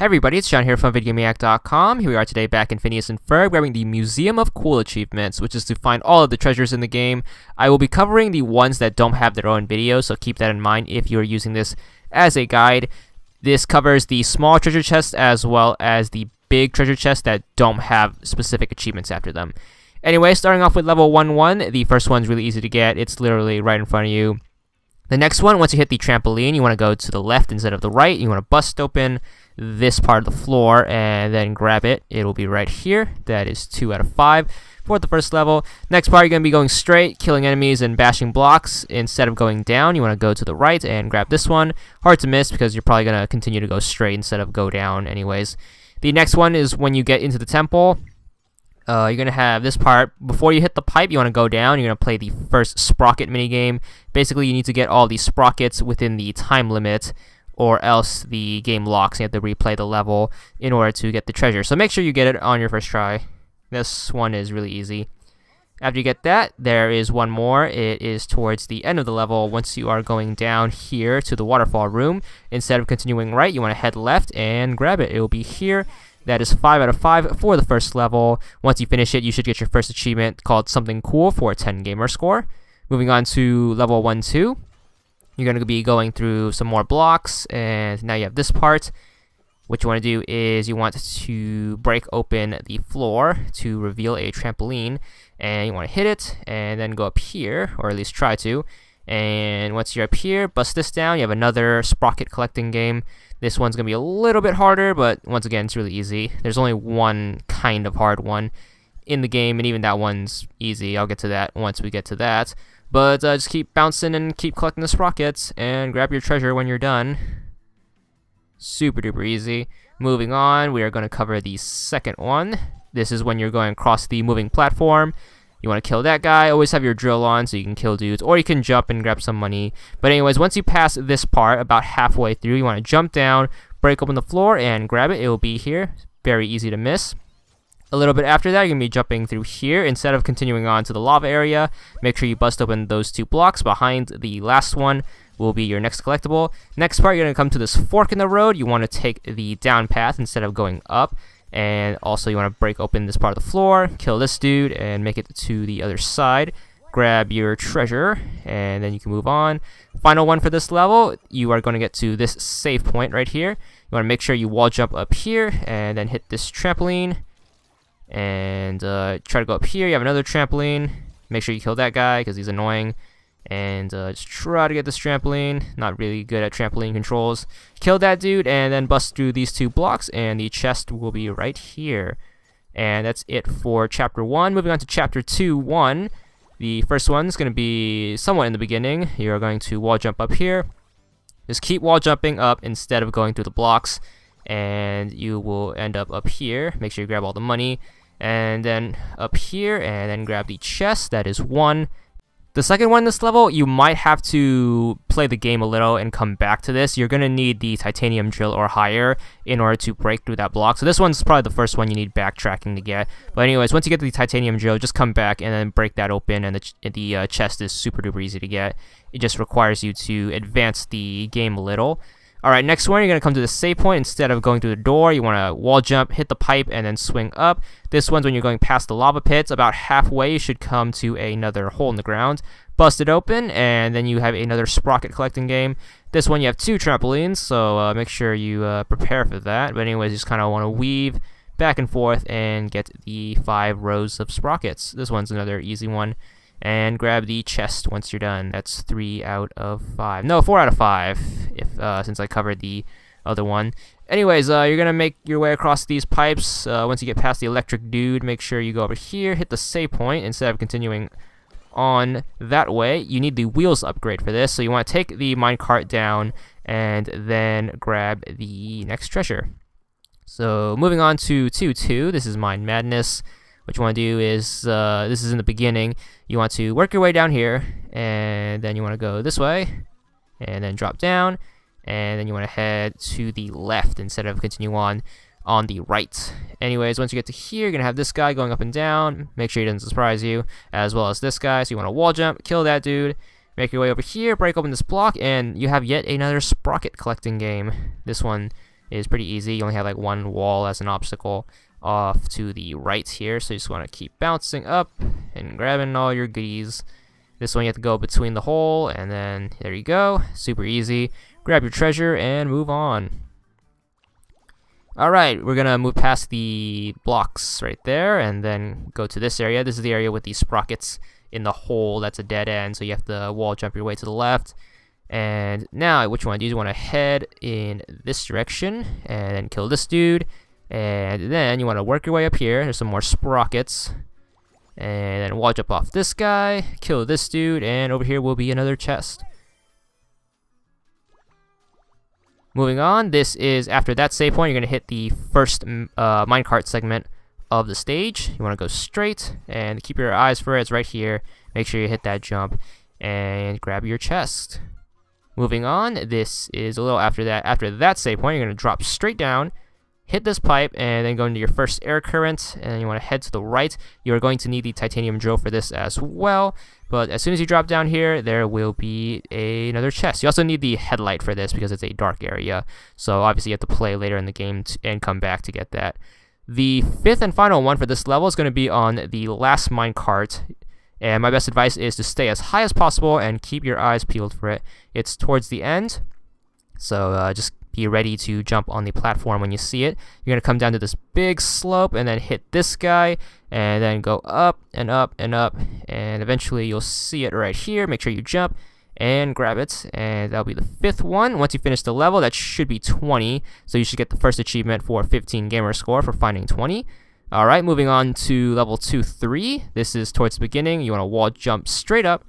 Hey everybody, it's John here from VidGamiac.com. Here we are today back in Phineas and Ferb, grabbing the Museum of Cool achievements, which is to find all of the treasures in the game. I will be covering the ones that don't have their own video, so keep that in mind if you're using this as a guide. This covers the small treasure chests as well as the big treasure chests that don't have specific achievements after them. Anyway, starting off with level 1-1, the first one's really easy to get. It's literally right in front of you. The next one, once you hit the trampoline, you want to go to the left instead of the right. You want to bust open this part of the floor and then grab it. It'll be right here. That is 2 out of 5 for the first level. Next part, you're going to be going straight, killing enemies and bashing blocks. Instead of going down, you want to go to the right and grab this one. Hard to miss because you're probably going to continue to go straight instead of go down anyways. The next one is when you get into the temple. You're going to have this part. Before you hit the pipe, you want to go down. You're going to play the first sprocket minigame. Basically, you need to get all these sprockets within the time limit, or else the game locks. You have to replay the level in order to get the treasure. So make sure you get it on your first try. This one is really easy. After you get that, there is one more. It is towards the end of the level. Once you are going down here to the waterfall room, instead of continuing right, you want to head left and grab it. It will be here. That is 5 out of 5 for the first level. Once you finish it, you should get your first achievement called Something Cool for a 10 gamer score. Moving on to level 1-2. You're going to be going through some more blocks, and now you have this part. What you want to do is you want to break open the floor to reveal a trampoline, and you want to hit it and then go up here, or at least try to. And once you're up here, bust this down. You have another sprocket collecting game. This one's going to be a little bit harder, but once again, it's really easy. There's only one kind of hard one in the game, and even that one's easy. I'll get to that once we get to that. But just keep bouncing and keep collecting the sprockets, and grab your treasure when you're done. Super duper easy. Moving on, we are going to cover the second one. This is when you're going across the moving platform. You want to kill that guy. Always have your drill on so you can kill dudes, or you can jump and grab some money. But anyways, once you pass this part, about halfway through, you want to jump down, break open the floor, and grab it. It will be here. Very easy to miss. A little bit after that, you're going to be jumping through here. Instead of continuing on to the lava area, make sure you bust open those 2 blocks. Behind the last one will be your next collectible. Next part, you're going to come to this fork in the road. You want to take the down path instead of going up. And also you want to break open this part of the floor, kill this dude, and make it to the other side. Grab your treasure, and then you can move on. Final one for this level, you are going to get to this save point right here. You want to make sure you wall jump up here, and then hit this trampoline. And try to go up here. You have another trampoline. Make sure you kill that guy, because he's annoying. And just try to get this trampoline. Not really good at trampoline controls. Kill that dude and then bust through these 2 blocks, and the chest will be right here. And that's it for chapter 1. Moving on to chapter 2-1. The first one is going to be somewhat in the beginning. You're going to wall jump up here. Just keep wall jumping up instead of going through the blocks, and you will end up here. Make sure you grab all the money, and then up here, and then grab the chest. That is 1. The second one in this level, you might have to play the game a little and come back to this. You're going to need the titanium drill or higher in order to break through that block. So this one's probably the first one you need backtracking to get. But anyways, once you get the titanium drill, just come back and then break that open, and the chest is super duper easy to get. It just requires you to advance the game a little. Alright, next one, you're going to come to the save point. Instead of going through the door, you want to wall jump, hit the pipe, and then swing up. This one's when you're going past the lava pits. About halfway, you should come to another hole in the ground. Bust it open, and then you have another sprocket collecting game. This one, you have 2 trampolines, so make sure you prepare for that. But anyways, you just kind of want to weave back and forth and get the 5 rows of sprockets. This one's another easy one. And grab the chest once you're done. That's 3 out of 5. No, 4 out of 5, since I covered the other one. Anyways, you're going to make your way across these pipes. Once you get past the electric dude, make sure you go over here, hit the save point instead of continuing on that way. You need the wheels upgrade for this, so you want to take the minecart down and then grab the next treasure. So moving on to 2-2, this is Mine Madness. What you want to do is, this is in the beginning, you want to work your way down here, and then you want to go this way, and then drop down, and then you want to head to the left instead of continue on the right. Anyways, once you get to here, you're going to have this guy going up and down. Make sure he doesn't surprise you, as well as this guy. So you want to wall jump, kill that dude, make your way over here, break open this block, and you have yet another sprocket collecting game. This one is pretty easy. You only have like one wall as an obstacle off to the right here, so you just want to keep bouncing up and grabbing all your goodies. This one you have to go between the hole, and then there you go. Super easy. Grab your treasure and move on. Alright, we're gonna move past the blocks right there and then go to this area. This is the area with the sprockets in the hole. That's a dead end, so you have to wall jump your way to the left. And now what you want to do is you want to head in this direction and then kill this dude. And then you want to work your way up here. There's some more sprockets. And then wall jump off this guy, kill this dude, and over here will be another chest. Moving on, this is after that save point, you're going to hit the first minecart segment of the stage. You want to go straight and keep your eyes for it. It's right here. Make sure you hit that jump and grab your chest. Moving on, this is a little after that. After that save point, you're going to drop straight down, hit this pipe, and then go into your first air current, and you want to head to the right. You're going to need the titanium drill for this as well, but as soon as you drop down here, there will be another chest. You also need the headlight for this because it's a dark area, so obviously you have to play later in the game and come back to get that. The fifth and final one for this level is going to be on the last minecart, and my best advice is to stay as high as possible and keep your eyes peeled for it. It's towards the end, so just be ready to jump on the platform when you see it. You're going to come down to this big slope and then hit this guy and then go up and up and up, and eventually you'll see it right here. Make sure you jump and grab it, and that'll be the fifth one. Once you finish the level, that should be 20, so you should get the first achievement for 15 gamer score for finding 20. Alright, moving on to level 2-3. This is towards the beginning. You want to wall jump straight up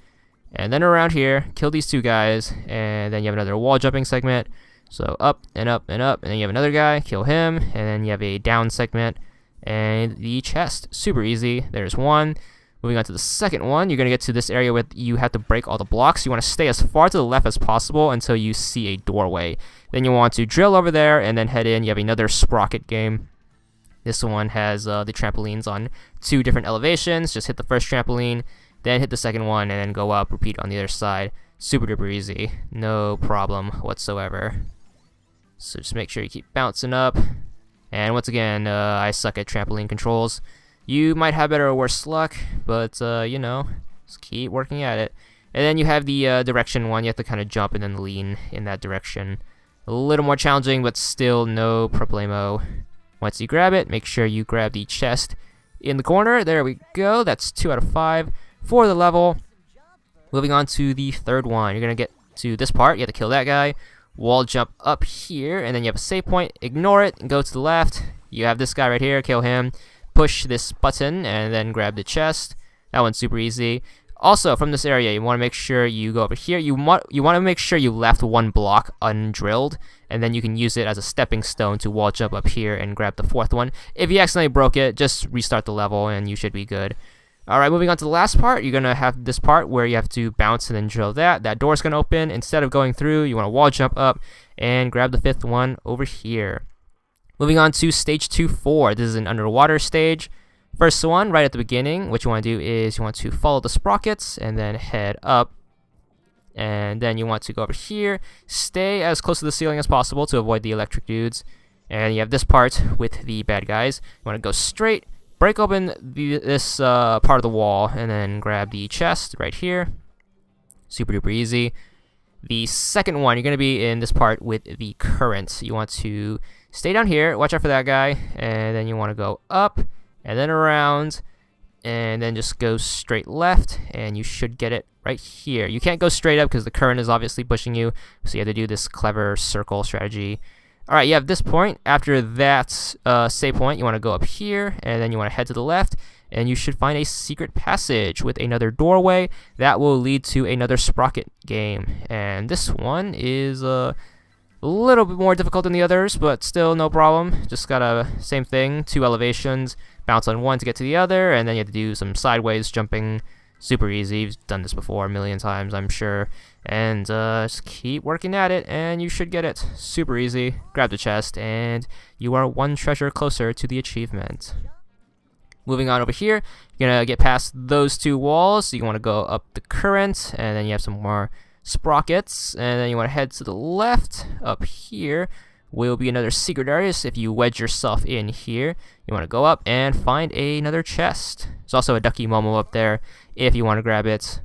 and then around here, kill these two guys, and then you have another wall jumping segment. So up and up and up, and then you have another guy, kill him, and then you have a down segment and the chest. Super easy. There's one. Moving on to the second one, you're going to get to this area where you have to break all the blocks. You want to stay as far to the left as possible until you see a doorway. Then you want to drill over there and then head in. You have another sprocket game. This one has the trampolines on 2 different elevations. Just hit the first trampoline, then hit the second one, and then go up, repeat on the other side. Super duper easy. No problem whatsoever. So just make sure you keep bouncing up. And once again, I suck at trampoline controls. You might have better or worse luck, but you know, just keep working at it. And then you have the direction one. You have to kind of jump and then lean in that direction. A little more challenging, but still no problemo. Once you grab it, make sure you grab the chest in the corner. There we go. That's 2 out of 5 for the level. Moving on to the third one. You're going to get to this part. You have to kill that guy. Wall jump up here, and then you have a save point. Ignore it and go to the left. You have this guy right here. Kill him. Push this button and then grab the chest. That one's super easy. Also, from this area, you want to make sure you go over here. You want to make sure you left one block undrilled, and then you can use it as a stepping stone to wall jump up here and grab the fourth one. If you accidentally broke it, just restart the level and you should be good. Alright, moving on to the last part, you're going to have this part where you have to bounce and then drill that. That door's going to open. Instead of going through, you want to wall jump up and grab the fifth one over here. Moving on to stage 2-4. This is an underwater stage. First one, right at the beginning, what you want to do is you want to follow the sprockets and then head up. And then you want to go over here, stay as close to the ceiling as possible to avoid the electric dudes. And you have this part with the bad guys. You want to go straight, break open this part of the wall, and then grab the chest right here. Super duper easy. The second one, you're going to be in this part with the current. You want to stay down here, watch out for that guy, and then you want to go up, and then around, and then just go straight left, and you should get it right here. You can't go straight up because the current is obviously pushing you, so you have to do this clever circle strategy. Alright, you have this point. After that save point, you want to go up here, and then you want to head to the left, and you should find a secret passage with another doorway that will lead to another sprocket game. And this one is a little bit more difficult than the others, but still no problem. Just gotta, same thing, 2 elevations, bounce on one to get to the other, and then you have to do some sideways jumping. Super easy. You've done this before a million times, I'm sure. And just keep working at it, and you should get it. Super easy. Grab the chest, and you are 1 treasure closer to the achievement. Moving on over here, you're gonna get past those 2 walls. So you want to go up the current, and then you have some more sprockets, and then you want to head to the left up here will be another secret area. So if you wedge yourself in here, you want to go up and find another chest. There's also a Ducky Momo up there if you want to grab it.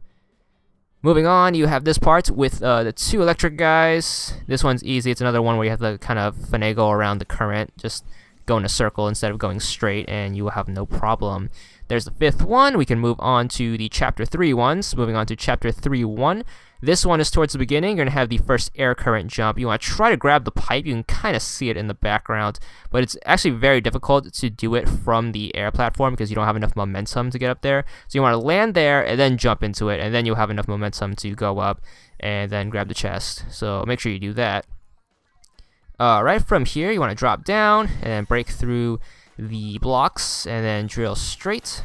Moving on, you have this part with the 2 electric guys. This one's easy. It's another one where you have to kind of finagle around the current. Just go in a circle instead of going straight, and you will have no problem. There's the 5th one. We can move on to the Chapter 3 ones. Moving on to Chapter 3-1. This one is towards the beginning. You're going to have the first air current jump. You want to try to grab the pipe. You can kind of see it in the background, but it's actually very difficult to do it from the air platform because you don't have enough momentum to get up there. So you want to land there and then jump into it, and then you'll have enough momentum to go up and then grab the chest. So make sure you do that. Right from here, you want to drop down and break through the blocks and then drill straight.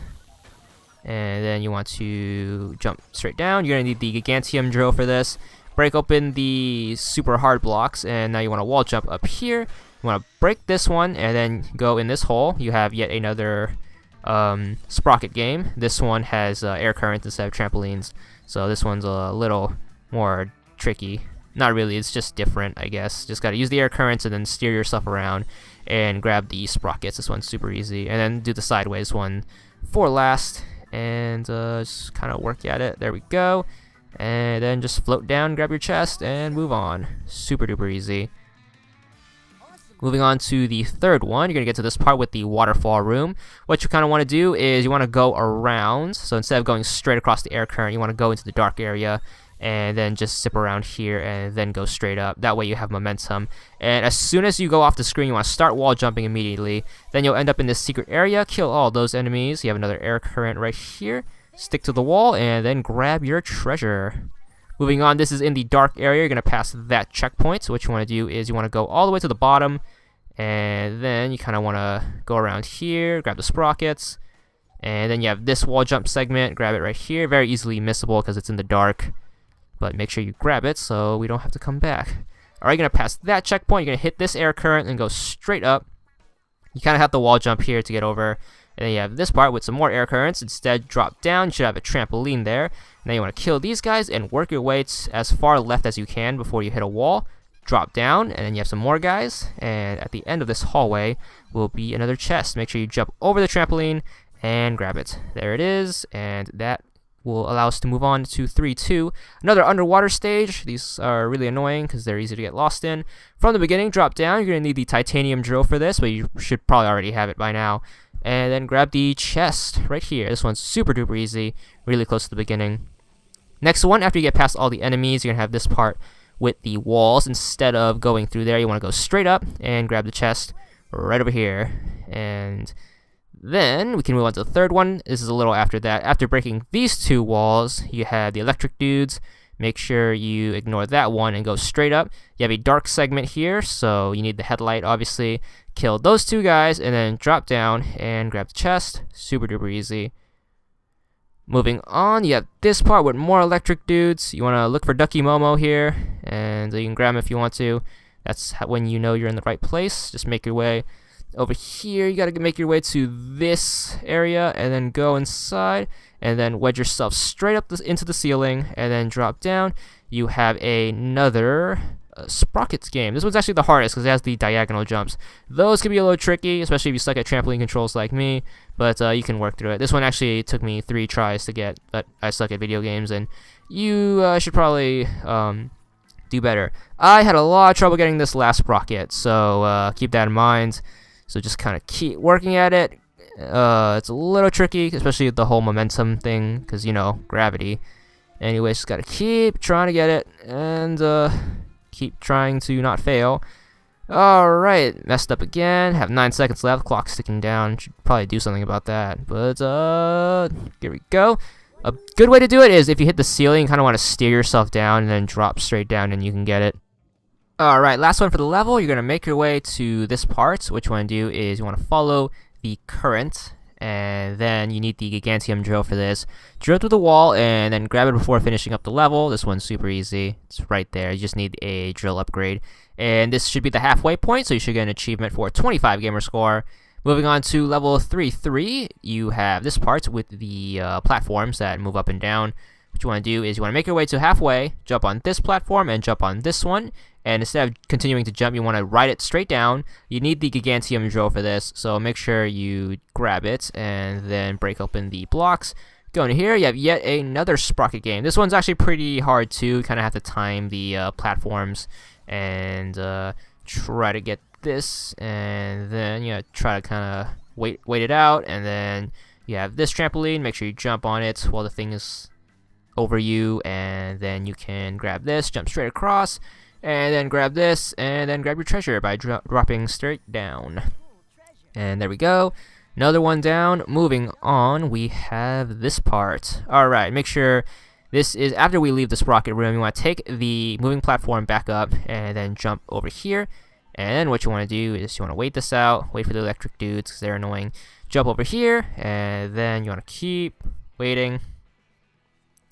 And then you want to jump straight down. You're going to need the Gigantium drill for this. Break open the super hard blocks, and now you want to wall jump up here. You want to break this one and then go in this hole. You have yet another sprocket game. This one has air currents instead of trampolines, so this one's a little more tricky. Not really, it's just different, I guess. Just got to use the air currents and then steer yourself around and grab the sprockets. This one's super easy. And then do the sideways one for last. And just kind of work at it. There we go. And then just float down, grab your chest, and move on. Super duper easy. Moving on to the 3rd one, you're going to get to this part with the waterfall room. What you kind of want to do is you want to go around. So instead of going straight across the air current, you want to go into the dark area and then just zip around here and then go straight up. That way you have momentum. And as soon as you go off the screen, you want to start wall jumping immediately. Then you'll end up in this secret area, kill all those enemies. You have another air current right here. Stick to the wall and then grab your treasure. Moving on, this is in the dark area. You're going to pass that checkpoint. So what you want to do is you want to go all the way to the bottom, and then you kind of want to go around here, grab the sprockets, and then you have this wall jump segment. Grab it right here. Very easily missable because it's in the dark. But make sure you grab it so we don't have to come back. Alright, you're going to pass that checkpoint. You're going to hit this air current and go straight up. You kind of have to wall jump here to get over. And then you have this part with some more air currents. Instead, drop down. You should have a trampoline there. And then you want to kill these guys and work your way as far left as you can before you hit a wall. Drop down, and then you have some more guys. And at the end of this hallway will be another chest. Make sure you jump over the trampoline and grab it. There it is, and that will allow us to move on to 3-2. Another underwater stage. These are really annoying because they're easy to get lost in. From the beginning, drop down. You're going to need the titanium drill for this, but you should probably already have it by now. And then grab the chest right here. This one's super duper easy, really close to the beginning. Next one, after you get past all the enemies, you're going to have this part with the walls. Instead of going through there, you want to go straight up and grab the chest right over here. And then we can move on to the 3rd one. This is a little after that. After breaking these 2 walls, you have the electric dudes. Make sure you ignore that one and go straight up. You have a dark segment here, so you need the headlight, obviously. Kill those 2 guys, and then drop down and grab the chest. Super duper easy. Moving on, you have this part with more electric dudes. You want to look for Ducky Momo here, and you can grab him if you want to. That's when you know you're in the right place. Just make your way over here. You got to make your way to this area and then go inside and then wedge yourself straight up into the ceiling and then drop down. You have another sprockets game. This one's actually the hardest because it has the diagonal jumps. Those can be a little tricky, especially if you suck at trampoline controls like me, but you can work through it. This one actually took me 3 tries to get, but I suck at video games, and you should probably do better. I had a lot of trouble getting this last sprocket, so keep that in mind. So just kind of keep working at it. It's a little tricky, especially the whole momentum thing, because, you know, gravity. Anyways, just gotta keep trying to get it, and keep trying to not fail. Alright, messed up again. Have 9 seconds left. Clock's ticking down. Should probably do something about that. But, here we go. A good way to do it is if you hit the ceiling, you kind of want to steer yourself down and then drop straight down and you can get it. Alright, last one for the level. You're going to make your way to this part. What you want to do is you want to follow the current, and then you need the Gigantium drill for this. Drill through the wall and then grab it before finishing up the level. This one's super easy. It's right there. You just need a drill upgrade. And this should be the halfway point, so you should get an achievement for 25 gamer score. Moving on to level 3-3, you have this part with the platforms that move up and down. what you want to do is you want to make your way to halfway, jump on this platform, and jump on this one. And instead of continuing to jump, you want to ride it straight down. You need the Gigantium drill for this, so make sure you grab it and then break open the blocks. Go into here, you have yet another Sprocket game. This one's actually pretty hard too. You kind of have to time the platforms and try to get this, and then try to kind of wait it out, and then you have this trampoline. Make sure you jump on it while the thing is over you, and then you can grab this, jump straight across, and then grab this, and then grab your treasure by dropping straight down. And there we go. Another one down. Moving on, we have this part. Alright, make sure this is after we leave the Sprocket room. You want to take the moving platform back up and then jump over here. And what you want to do is you want to wait this out, wait for the electric dudes because they're annoying. Jump over here, and then you want to keep waiting.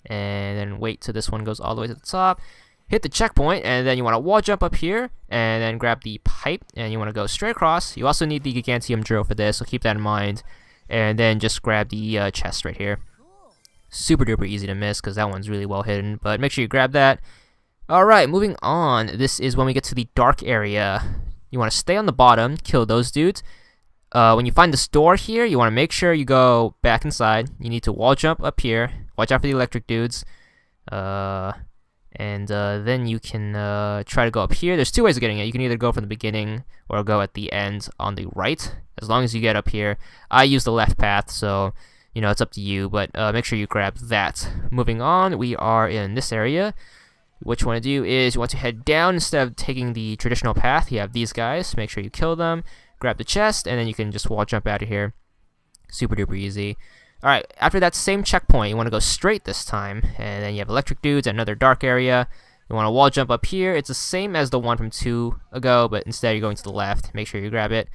And then wait till this one goes all the way to the top. Hit the checkpoint, and then you want to wall jump up here, and then grab the pipe, and you want to go straight across. You also need the Gigantium drill for this, so keep that in mind. And then just grab the chest right here. Super duper easy to miss, because that one's really well hidden, but make sure you grab that. Alright, moving on. This is when we get to the dark area. You want to stay on the bottom, kill those dudes. When you find this door here, you want to make sure you go back inside. You need to wall jump up here. Watch out for the electric dudes. And then you can try to go up here. There's two ways of getting it. You can either go from the beginning or go at the end on the right, as long as you get up here. I use the left path, so it's up to you, but make sure you grab that. Moving on, we are in this area. What you want to do is you want to head down instead of taking the traditional path. You have these guys. Make sure you kill them, grab the chest, and then you can just wall jump out of here. Super duper easy. Alright, after that same checkpoint, you want to go straight this time, and then you have electric dudes and another dark area. You want to wall jump up here. It's the same as the one from 2 ago, but instead you're going to the left. Make sure you grab it.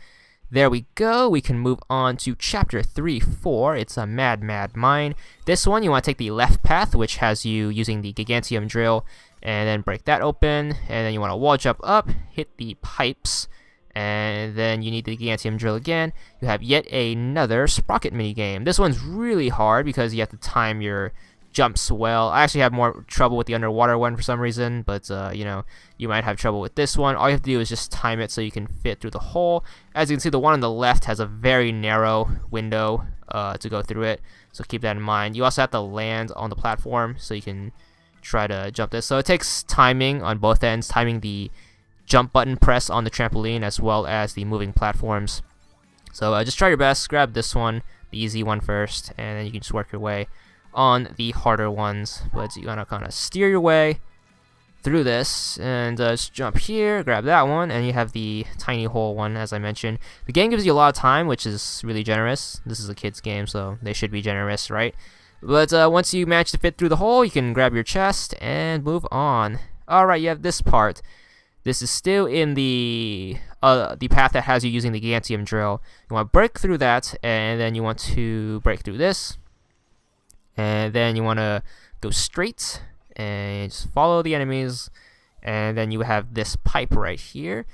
There we go. We can move on to Chapter 3-4. It's a Mad Mine. This one, you want to take the left path, which has you using the Gigantium drill, and then break that open, and then you want to wall jump up, hit the pipes, and then you need the Gigantium drill again. You have yet another Sprocket minigame. This one's really hard because you have to time your jumps well. I actually have more trouble with the underwater one for some reason, but you might have trouble with this one. All you have to do is just time it so you can fit through the hole. As you can see, the one on the left has a very narrow window to go through it, so keep that in mind. You also have to land on the platform so you can try to jump this. So it takes timing on both ends, timing the jump button press on the trampoline as well as the moving platforms. So just try your best. Grab this one, the easy one first, and then you can just work your way on the harder ones. But you gotta kind of steer your way through this, and just jump here, grab that one, and you have the tiny hole one, as I mentioned. The game gives you a lot of time, which is really generous. This is a kid's game, so they should be generous, right? But once you manage to fit through the hole, you can grab your chest and move on. Alright, you have this part. This is still in the path that has you using the Gigantium drill. You want to break through that, and then you want to break through this. And then you want to go straight and just follow the enemies. And then you have this pipe right here.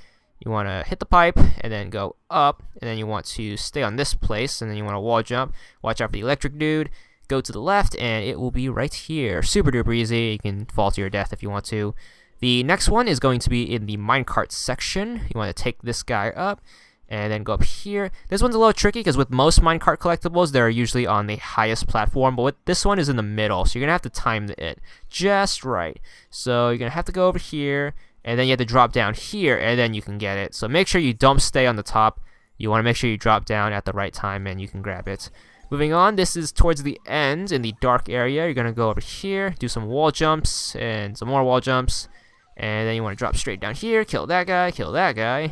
You want to hit the pipe and then go up. And then you want to stay on this place. And then you want to wall jump. Watch out for the electric dude. Go to the left, and it will be right here. Super duper easy. You can fall to your death if you want to. The next one is going to be in the minecart section. You want to take this guy up and then go up here. This one's a little tricky because with most minecart collectibles, they're usually on the highest platform, but this one is in the middle, so you're going to have to time it just right. So you're going to have to go over here, and then you have to drop down here, and then you can get it. So make sure you don't stay on the top. You want to make sure you drop down at the right time, and you can grab it. Moving on, this is towards the end in the dark area. You're going to go over here, do some wall jumps, and some more wall jumps. And then you want to drop straight down here, kill that guy,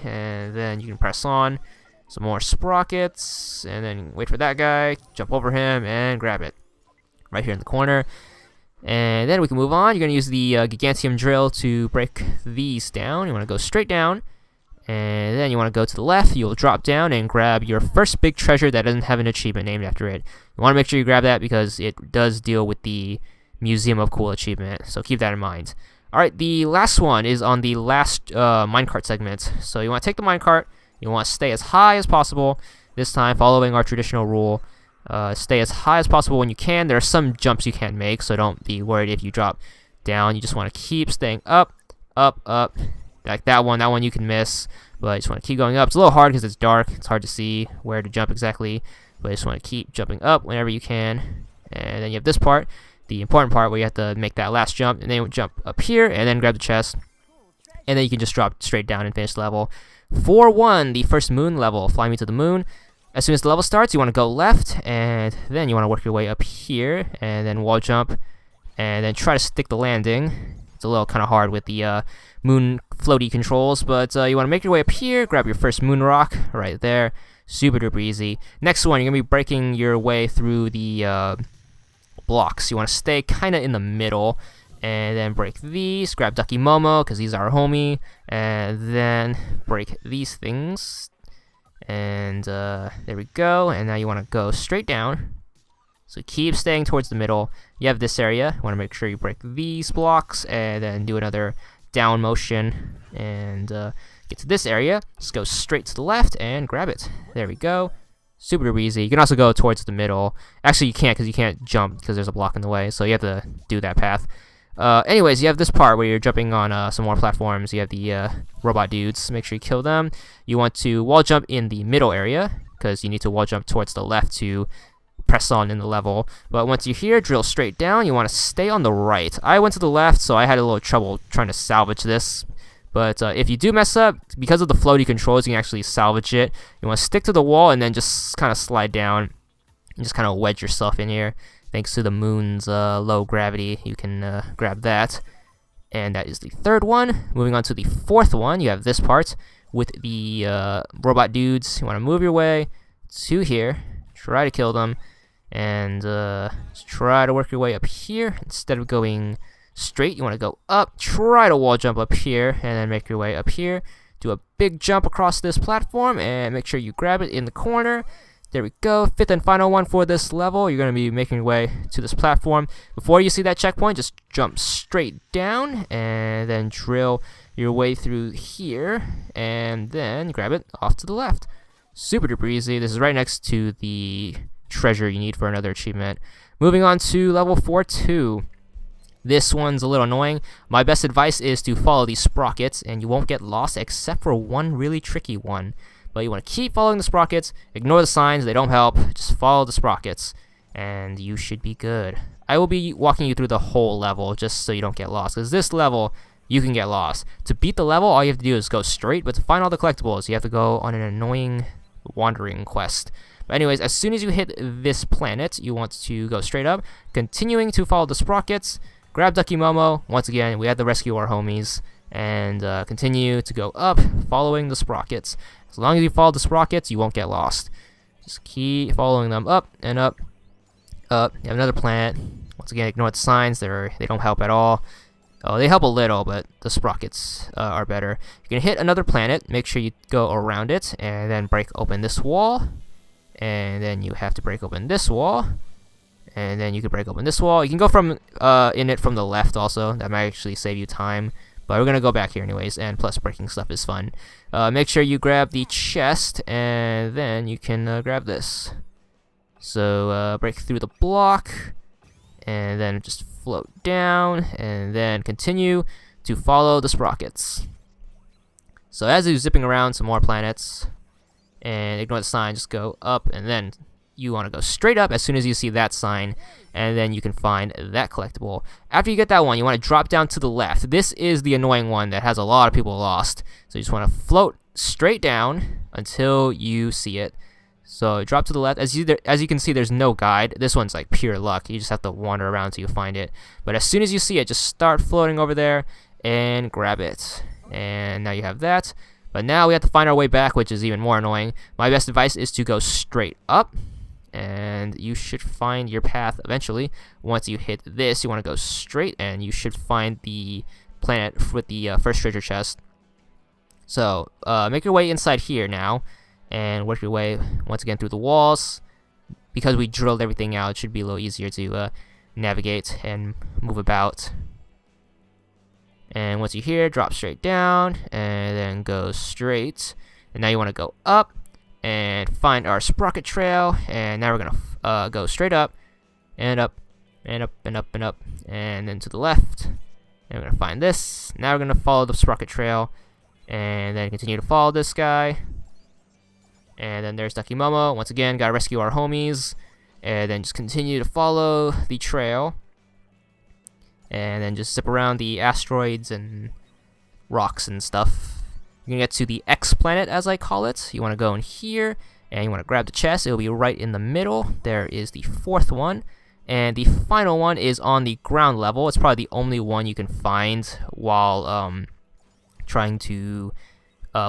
and then you can press on. Some more sprockets, and then wait for that guy, jump over him, and grab it. Right here in the corner. And then we can move on. You're going to use the Gigantium drill to break these down. You want to go straight down, and then you want to go to the left. You'll drop down and grab your first big treasure that doesn't have an achievement named after it. You want to make sure you grab that because it does deal with the Museum of Cool achievement, so keep that in mind. Alright, the last one is on the last minecart segment. So you want to take the minecart, you want to stay as high as possible, this time following our traditional rule. Stay as high as possible when you can. There are some jumps you can't make, so don't be worried if you drop down. You just want to keep staying up, up, up. Like that one you can miss, but you just want to keep going up. It's a little hard because it's dark. It's hard to see where to jump exactly, but you just want to keep jumping up whenever you can. And then you have this part, the important part, where you have to make that last jump, and then you jump up here, and then grab the chest, and then you can just drop straight down and finish the level. 4-1, the first moon level, Fly Me to the Moon. As soon as the level starts, you want to go left, and then you want to work your way up here, and then wall jump, and then try to stick the landing. It's a little kind of hard with the moon floaty controls, but you want to make your way up here, grab your first moon rock right there. Super duper easy. Next one, you're going to be breaking your way through the blocks. You want to stay kind of in the middle, and then break these. Grab Ducky Momo, because he's our homie, and then break these things. And there we go, and now you want to go straight down. So keep staying towards the middle. You have this area. You want to make sure you break these blocks, and then do another down motion, and get to this area. Just go straight to the left and grab it. There we go. Super duper easy. You can also go towards the middle. Actually, you can't, because you can't jump because there's a block in the way, so you have to do that path. Anyways, you have this part where you're jumping on some more platforms. You have the robot dudes. Make sure you kill them. You want to wall jump in the middle area, because you need to wall jump towards the left to press on in the level. But once you're here, drill straight down. You want to stay on the right. I went to the left, so I had a little trouble trying to salvage this. But if you do mess up, because of the floaty controls, you can actually salvage it. You want to stick to the wall and then just kind of slide down and just kind of wedge yourself in here. Thanks to the moon's low gravity, you can grab that. And that is the third one. Moving on to the fourth one, you have this part with the robot dudes. You want to move your way to here, try to kill them, and just try to work your way up here. Instead of going straight, you want to go up, try to wall jump up here, and then make your way up here. Do a big jump across this platform, and make sure you grab it in the corner. There we go. Fifth and final one for this level. You're going to be making your way to this platform. Before you see that checkpoint, just jump straight down and then drill your way through here and then grab it off to the left. Super duper easy. This is right next to the treasure you need for another achievement. Moving on to level 4-2. This one's a little annoying. My best advice is to follow these sprockets, and you won't get lost except for one really tricky one. But you want to keep following the sprockets, ignore the signs, they don't help, just follow the sprockets, and you should be good. I will be walking you through the whole level just so you don't get lost, because this level, you can get lost. To beat the level, all you have to do is go straight, but to find all the collectibles, you have to go on an annoying wandering quest. But anyways, as soon as you hit this planet, you want to go straight up, continuing to follow the sprockets, grab Ducky Momo, once again, we had to rescue our homies, and continue to go up, following the sprockets. As long as you follow the sprockets, you won't get lost. Just keep following them up and up, up. You have another planet. Once again, ignore the signs. They don't help at all. Oh, they help a little, but the sprockets are better. You can hit another planet. Make sure you go around it, and then break open this wall. And then you have to break open this wall. And then you can break open this wall. You can go from in it from the left also. That might actually save you time. But we're going to go back here anyways, and plus breaking stuff is fun. Make sure you grab the chest, and then you can grab this. So break through the block, and then just float down, and then continue to follow the sprockets. So as you're zipping around some more planets, and ignore the sign, just go up, and then you want to go straight up as soon as you see that sign, and then you can find that collectible. After you get that one, you want to drop down to the left. This is the annoying one that has a lot of people lost. So you just want to float straight down until you see it. So drop to the left. As you can see, there's no guide. This one's like pure luck. You just have to wander around until you find it. But as soon as you see it, just start floating over there and grab it. And now you have that. But now we have to find our way back, which is even more annoying. My best advice is to go straight up, and you should find your path eventually. Once you hit this, you want to go straight, and you should find the planet with the first treasure chest. So make your way inside here now, and work your way once again through the walls. Because we drilled everything out, it should be a little easier to navigate and move about. And once you're here, drop straight down, and then go straight. And now you want to go up and find our sprocket trail. And now we're gonna go straight up, and up, and up, and up, and up, and then to the left. And we're gonna find this. Now we're gonna follow the sprocket trail, and then continue to follow this guy. And then there's Ducky Momo. Once again, gotta rescue our homies, and then just continue to follow the trail, and then just zip around the asteroids and rocks and stuff. You're gonna get to the X planet, as I call it. You want to go in here, and you want to grab the chest. It'll be right in the middle. There is the 4th one, and the final one is on the ground level. It's probably the only one you can find while trying to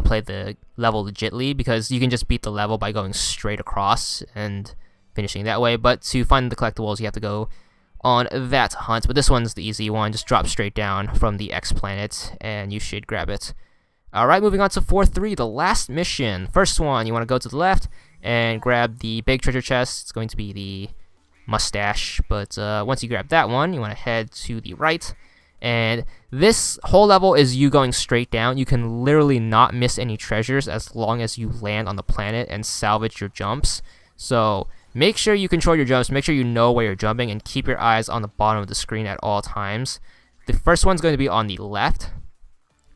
play the level legitly, because you can just beat the level by going straight across and finishing that way. But to find the collectibles, you have to go on that hunt. But this one's the easy one. Just drop straight down from the X planet, and you should grab it. Alright, moving on to 4-3, the last mission. First one, you want to go to the left and grab the big treasure chest. It's going to be the mustache, but once you grab that one, you want to head to the right. And this whole level is you going straight down. You can literally not miss any treasures as long as you land on the planet and salvage your jumps. So make sure you control your jumps, make sure you know where you're jumping, and keep your eyes on the bottom of the screen at all times. The first one's going to be on the left.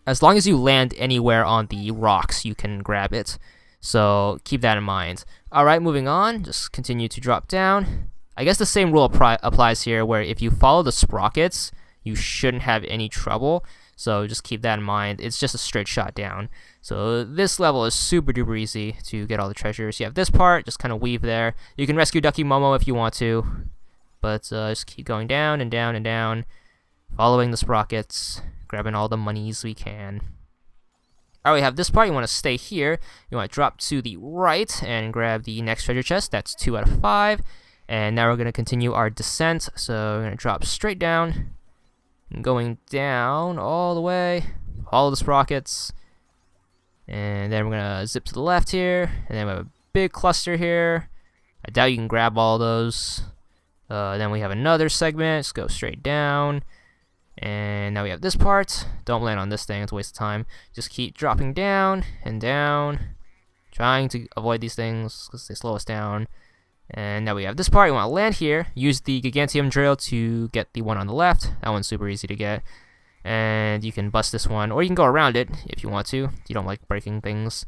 As long as you land anywhere on the rocks, you can grab it. So keep that in mind. Alright, moving on. Just continue to drop down. I guess the same rule applies here, where if you follow the sprockets, you shouldn't have any trouble. So just keep that in mind. It's just a straight shot down. So this level is super duper easy to get all the treasures. You have this part, just kind of weave there. You can rescue Ducky Momo if you want to, but just keep going down and down and down, following the sprockets, grabbing all the monies we can. Alright, we have this part. You want to stay here. You want to drop to the right and grab the next treasure chest. That's 2 out of 5. And now we're going to continue our descent. So we're going to drop straight down, going down all the way, follow the sprockets, and then we're going to zip to the left here, and then we have a big cluster here. I doubt you can grab all those. Then we have another segment. Just go straight down. And now we have this part. Don't land on this thing, it's a waste of time. Just keep dropping down and down, trying to avoid these things because they slow us down. And now we have this part. You want to land here, use the Gigantium drill to get the one on the left. That one's super easy to get. And you can bust this one, or you can go around it if you want to. You don't like breaking things.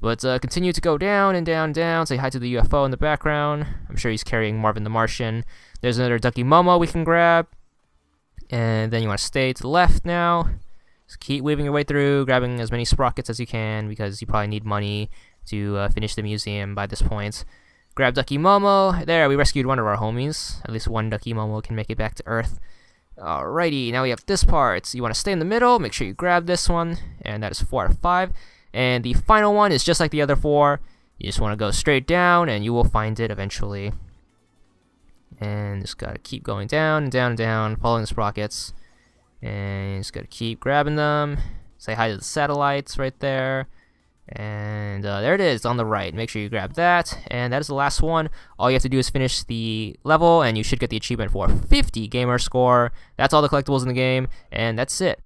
But continue to go down and down and down. Say hi to the UFO in the background. I'm sure he's carrying Marvin the Martian. There's another Ducky Momo we can grab. And then you want to stay to the left now. Just keep weaving your way through, grabbing as many sprockets as you can, because you probably need money to finish the museum by this point. Grab Ducky Momo. There, we rescued one of our homies. At least one Ducky Momo can make it back to Earth. Alrighty, now we have this part. So you want to stay in the middle, make sure you grab this one, and that is 4 out of 5. And the final one is just like the other 4. You just want to go straight down, and you will find it eventually. And just gotta keep going down and down and down, following the sprockets. And just gotta keep grabbing them. Say hi to the satellites right there. And there it is on the right. Make sure you grab that. And that is the last one. All you have to do is finish the level, and you should get the achievement for 50 gamer score. That's all the collectibles in the game, and that's it.